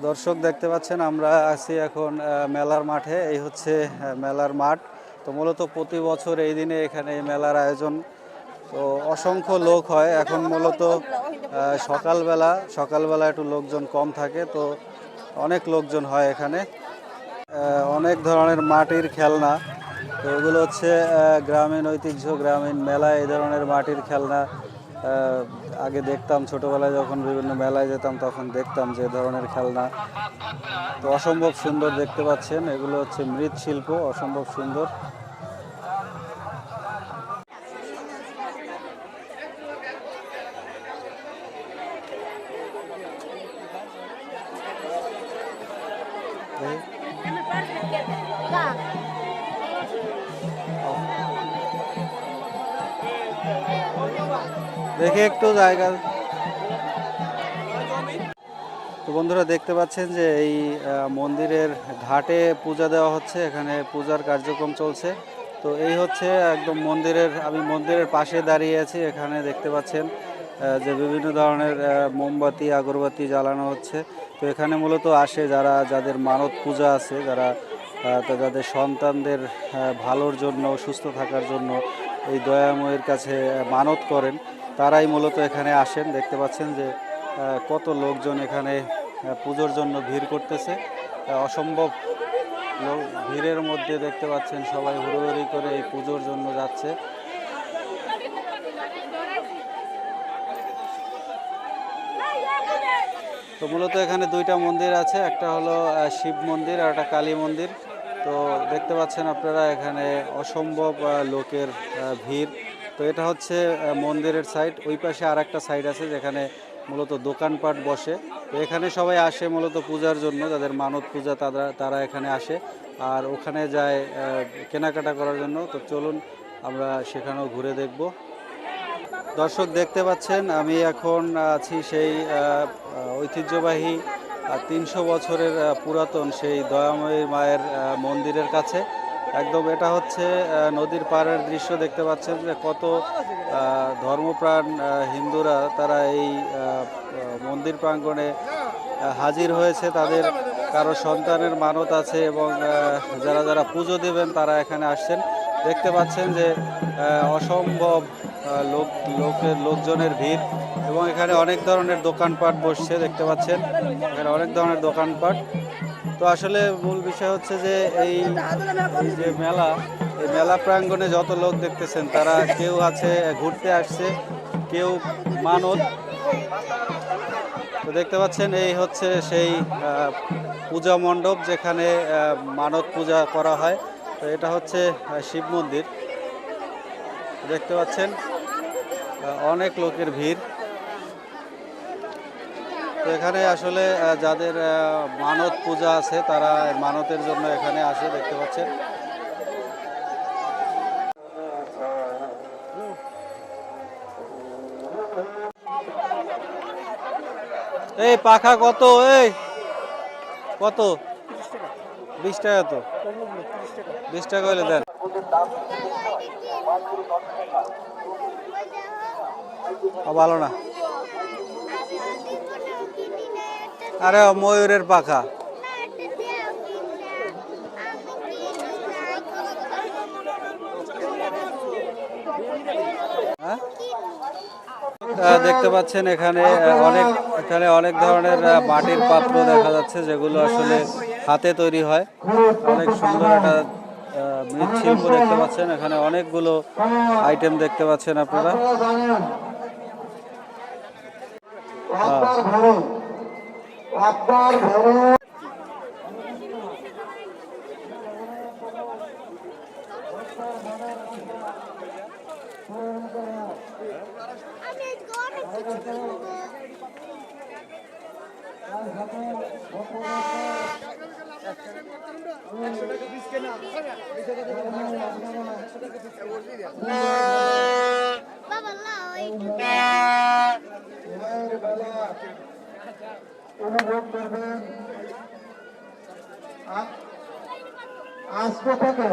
দর্শক দেখতে পাচ্ছেন আমরা আছি এখন মেলার মাঠে। এই হচ্ছে মেলার মাঠ। তো মূলত প্রতি বছর এই দিনে এখানে মেলার আয়োজন। তো অসংখ্য লোক হয়। এখন মূলত সকালবেলা একটু লোকজন কম থাকে, তো অনেক লোকজন হয় এখানে। অনেক ধরনের মাটির খেলনা, তো এগুলো হচ্ছে গ্রামীণ ঐতিহ্য, গ্রামীণ মেলায় এই ধরনের মাটির খেলনা আগে দেখতাম ছোটবেলায়, যখন বিভিন্ন মেলায় যেতাম তখন দেখতাম যে ধরনের খেলনা। তো অসম্ভব সুন্দর দেখতে পাচ্ছেন, এগুলো হচ্ছে মৃৎশিল্প, অসম্ভব সুন্দর। দেখে একটু জায়গা। তো বন্ধুরা দেখতে পাচ্ছেন যে এই মন্দিরের ঘাটে পূজা দেওয়া হচ্ছে, এখানে পূজার কার্যক্রম চলছে। তো এই হচ্ছে একদম আমি মন্দিরের পাশে দাঁড়িয়ে আছি। এখানে দেখতে পাচ্ছেন যে বিভিন্ন ধরনের মোমবাতি আগরবাতি জ্বালানো হচ্ছে। তো এখানে মূলত আসে যাদের মানত পূজা আছে, যাদের সন্তানদের ভালোর জন্য, সুস্থ থাকার জন্য এই দয়াময়ের কাছে মানত করেন, তারাই মূলত এখানে আসেন। দেখতে পাচ্ছেন যে কত লোকজন এখানে পুজোর জন্য ভিড় করতেছে। অসম্ভব লোক ভিড়ের মধ্যে দেখতে পাচ্ছেন সবাই হুড়োহুড়ি করে এই পুজোর জন্য যাচ্ছে। তো মূলত এখানে দুইটা মন্দির আছে, একটা হলো শিব মন্দির আর একটা কালী মন্দির। তো দেখতে পাচ্ছেন আপনারা এখানে অসম্ভব লোকের ভিড়। তো এটা হচ্ছে মন্দিরের সাইড। ওই পাশে আর একটা সাইড আছে যেখানে মূলত দোকানপাট বসে। তো এখানে সবাই আসে মূলত পূজার জন্য, যাদের মানত পূজা তারা এখানে আসে আর ওখানে যায় কেনাকাটা করার জন্য। তো চলুন আমরা সেখানেও ঘুরে দেখব। দর্শক দেখতে পাচ্ছেন আমি এখন আছি সেই ঐতিহ্যবাহী 300 বছরের পুরাতন সেই দয়াময়ী মায়ের মন্দিরের কাছে। একদম এটা হচ্ছে নদীর পাড়ের দৃশ্য। দেখতে পাচ্ছেন যে কত ধর্মপ্রাণ হিন্দুরা তারা এই মন্দির প্রাঙ্গণে হাজির হয়েছে। তাদের কারো সন্তানের মানত আছে এবং যারা পুজো দেবেন তারা এখানে আসছেন। দেখতে পাচ্ছেন যে অসম্ভব লোকজনের ভিড় এবং এখানে অনেক ধরনের দোকানপাট বসছে। দেখতে পাচ্ছেন এখানে অনেক ধরনের দোকানপাট। তো আসলে মূল বিষয় হচ্ছে যে এই যে মেলা, এই মেলা প্রাঙ্গণে যত লোক দেখতেছেন তারা কেউ আছে ঘুরতে আসছে, কেউ মানত। তো দেখতে পাচ্ছেন এই হচ্ছে সেই পূজা মণ্ডপ যেখানে মানত পূজা করা হয়। তো এটা হচ্ছে শিব মন্দির। দেখতে পাচ্ছেন অনেক লোকের ভিড়। তো এখানে আসলে যাদের মানত পূজা আছে তারা মানতের জন্য এখানে আসে। দেখতে পাচ্ছেন এই পাখা কত, এই কত? 20 টাকা। তো 20 টাকা হলে দেন। ভালো না, আরে ময়ূরের পাখা। দেখতে পাচ্ছেন এখানে অনেক ধরনের মাটির পাত্র দেখা যাচ্ছে, যেগুলো আসলে হাতে তৈরি হয়। অনেক সুন্দর একটা মৃৎশিল্প দেখতে পাচ্ছেন। এখানে অনেকগুলো আইটেম দেখতে পাচ্ছেন আপনারা। অনুভব করবেন আজকে থেকে